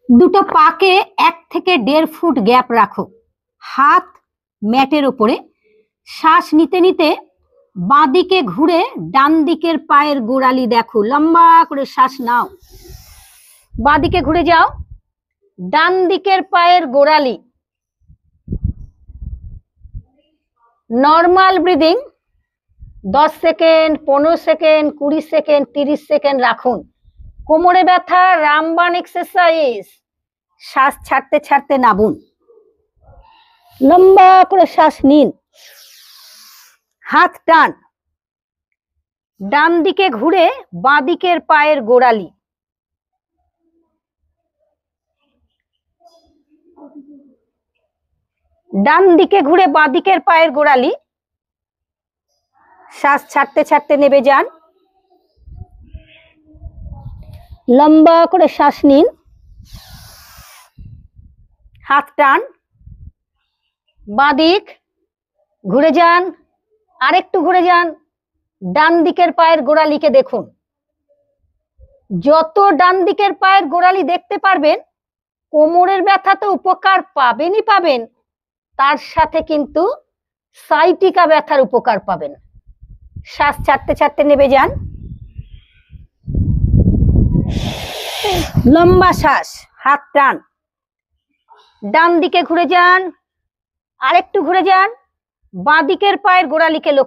দুটো পাকে 1 থেকে 1.5 ফুট গ্যাপ রাখো। হাত ম্যাটের উপরে। শ্বাস নিতে নিতে বাঁ দিকে ঘুরে ডান দিকের পায়ের গোড়ালি দেখো। লম্বা করে শ্বাস নাও। বাঁ দিকে ঘুরে যাও, ডান দিকের পায়ের গোড়ালি। Normal breathing 10 second, 15 second, 20 second, 30 second রাখুন। কোমরে ব্যথা, রামবান এক্সারসাইজ। শ্বাস ছাড়তে ছাড়তে নাবুন। লম্বা করে শ্বাস নিন। হাত টান। ডান দিকে ঘুরে বাঁ দিকের পায়ের গোড়ালি। ডান দিকে ঘুরে বাঁ দিকের পায়ের গোড়ালি। শ্বাস ছাড়তে ছাড়তে নেমে যান। লম্বা করে শ্বাস নিন। হাত টান। বাঁ দিক ঘুরে যান, আরেকটু ঘুরে যান। ডান দিকের পায়ের গোড়ালিকে দেখুন। যত ডান দিকের পায়ের গোড়ালি দেখতে পারবেন, কোমরের ব্যথা তো উপকার পাবেনই পাবেন, তার সাথে কিন্তু সাইটিকা ব্যথার উপকার পাবেন। শ্বাস ছাড়তে ছাড়তে নেমে যান। লম্বা শ্বাস। হাত টান। ডান দিকে ঘুরে যান, আরেকটু ঘুরে যান। বাঁ দিকের পায়ের গোড়ালিকে লক্ষ্য